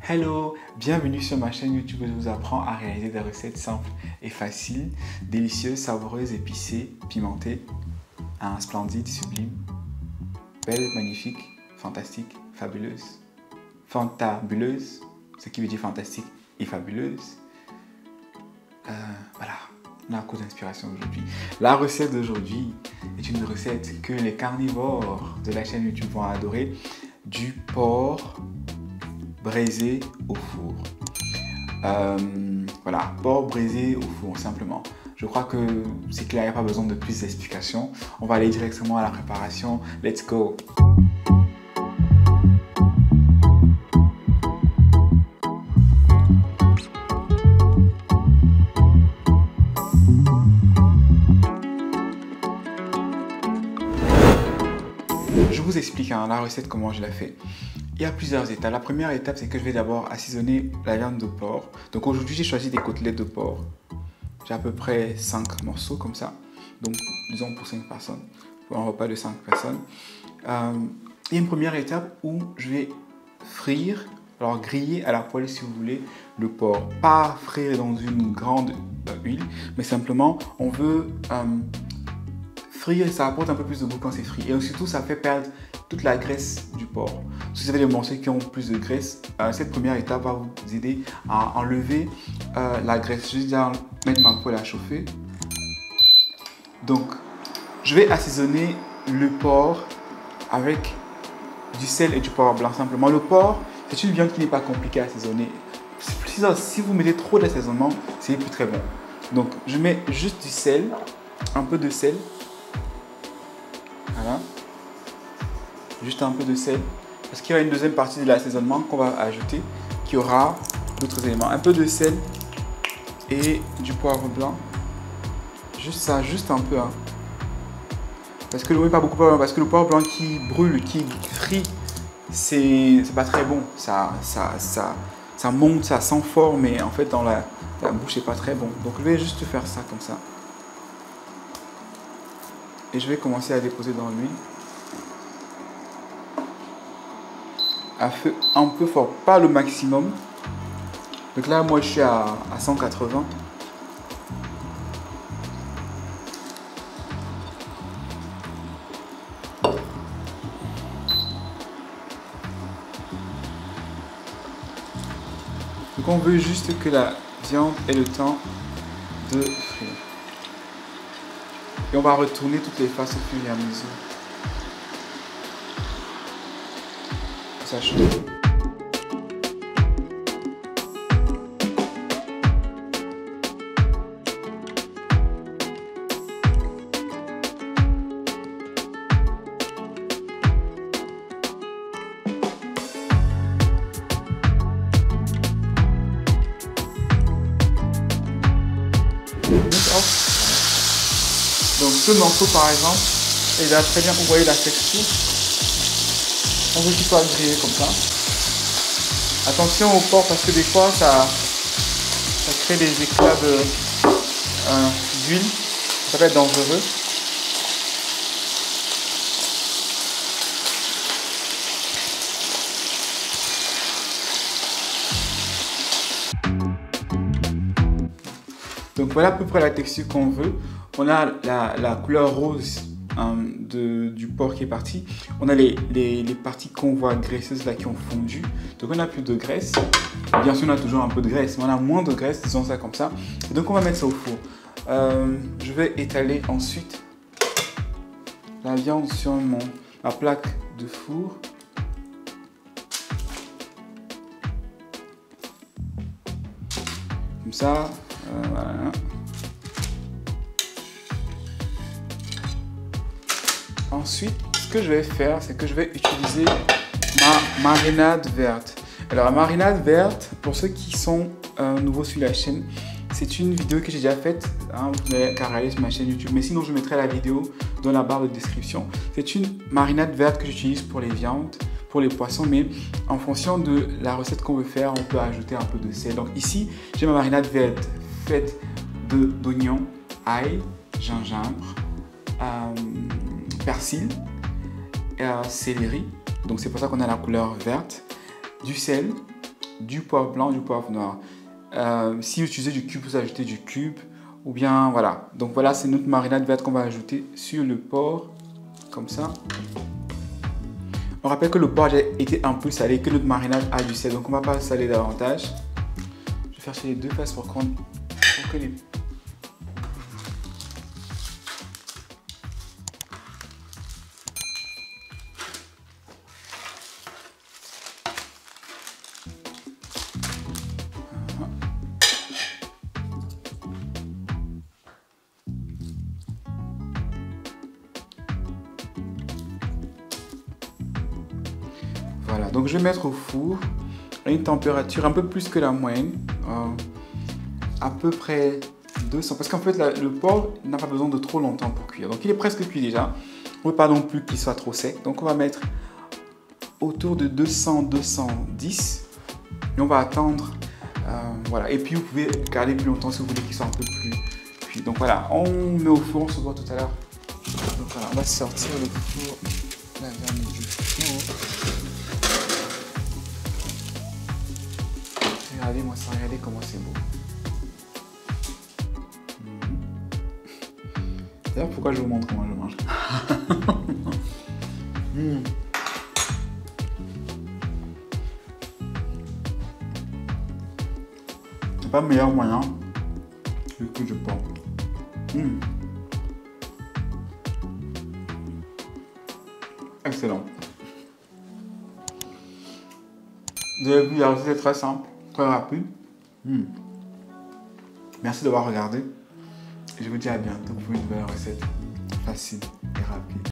Hello, bienvenue sur ma chaîne YouTube où je vous apprends à réaliser des recettes simples et faciles, délicieuses, savoureuses, épicées, pimentées, splendides, sublimes, belles, magnifiques, fantastiques, fabuleuses, fantabuleuses, ce qui veut dire fantastique et fabuleuse. Voilà, on a un coup d'inspiration aujourd'hui. La recette d'aujourd'hui est une recette que les carnivores de la chaîne YouTube vont adorer, du porc braisé au four. Voilà, porc braisé au four, simplement. Je crois que c'est clair, il n'y a pas besoin de plus d'explications. On va aller directement à la préparation. Let's go! Je vous explique la recette, comment je la fais. Il y a plusieurs étapes. La première étape, c'est que je vais d'abord assaisonner la viande de porc. Donc aujourd'hui, j'ai choisi des côtelettes de porc. J'ai à peu près 5 morceaux comme ça. Donc, disons pour 5 personnes. Pour un repas de 5 personnes. Il y a une première étape où je vais frire, alors griller à la poêle si vous voulez, le porc. Pas frire dans une grande huile, mais simplement, on veut frire, ça apporte un peu plus de goût quand c'est frit. Et surtout, ça fait perdre toute la graisse du porc. Si vous avez des morceaux qui ont plus de graisse, cette première étape va vous aider à enlever la graisse. Je vais déjà mettre ma poêle à chauffer. Donc, je vais assaisonner le porc avec du sel et du poivre blanc simplement. Le porc, c'est une viande qui n'est pas compliquée à assaisonner. Si vous mettez trop d'assaisonnement, c'est plus très bon. Donc, je mets juste du sel, un peu de sel. Voilà. Juste un peu de sel. Parce qu'il y aura une deuxième partie de l'assaisonnement qu'on va ajouter, qui aura d'autres éléments. Un peu de sel et du poivre blanc. Juste ça, juste un peu. Parce que pas beaucoup, parce que le poivre blanc qui brûle, qui frit, c'est pas très bon. Ça monte, ça sent fort, mais en fait dans la bouche c'est pas très bon. Donc je vais juste faire ça comme ça. Et je vais commencer à déposer dans l'huile. À feu un peu fort, pas le maximum. Donc là, moi, je suis à 180. Donc on veut juste que la viande ait le temps de frire. Et on va retourner toutes les faces au fur et à mesure. Ça chauffe. Donc ce morceau par exemple, il a très bien, vous voyez la texture. On veut qu'il soit grillé comme ça. Attention au porc parce que des fois ça crée des éclats d'huile. Ça peut être dangereux. Donc voilà à peu près la texture qu'on veut. On a la couleur rose du porc qui est parti. On a les parties qu'on voit graisseuses là qui ont fondu. Donc on a plus de graisse. Bien sûr on a toujours un peu de graisse, mais on a moins de graisse, disons ça comme ça. Et donc on va mettre ça au four. Je vais étaler ensuite la viande sur ma plaque de four. Comme ça, voilà. Ensuite, ce que je vais faire, c'est que je vais utiliser ma marinade verte. Alors, la marinade verte, pour ceux qui sont nouveaux sur la chaîne, c'est une vidéo que j'ai déjà faite. Vous n'avez qu'à regarder sur ma chaîne YouTube. Mais sinon, je mettrai la vidéo dans la barre de description. C'est une marinade verte que j'utilise pour les viandes, pour les poissons. Mais en fonction de la recette qu'on veut faire, on peut ajouter un peu de sel. Donc ici, j'ai ma marinade verte faite d'oignons, ail, gingembre, persil, céleri, donc c'est pour ça qu'on a la couleur verte, du sel, du poivre blanc, du poivre noir. Si vous utilisez du cube, vous ajoutez du cube. Ou bien, voilà. Donc voilà, c'est notre marinade verte qu'on va ajouter sur le porc. Comme ça. On rappelle que le porc a été un peu salé, que notre marinade a du sel. Donc on ne va pas saler davantage. Je vais faire sur les deux faces pour que les... Voilà, donc je vais mettre au four à une température un peu plus que la moyenne, à peu près 200, parce qu'en fait le porc n'a pas besoin de trop longtemps pour cuire, donc il est presque cuit déjà. On ne veut pas non plus qu'il soit trop sec, donc on va mettre autour de 200-210 et on va attendre, voilà. Et puis vous pouvez garder plus longtemps si vous voulez qu'il soit un peu plus cuit. Donc voilà, on met au four, on se voit tout à l'heure. Donc voilà, on va sortir le four, la viande du four. Regardez-moi ça, regardez comment c'est beau. D'ailleurs, pourquoi je vous montre comment je mange. C'est pas le meilleur moyen que je pense. Excellent. Vous avez vu, la recette est très simple, très rapide. Merci d'avoir regardé. Et je vous dis à bientôt pour une nouvelle recette facile et rapide.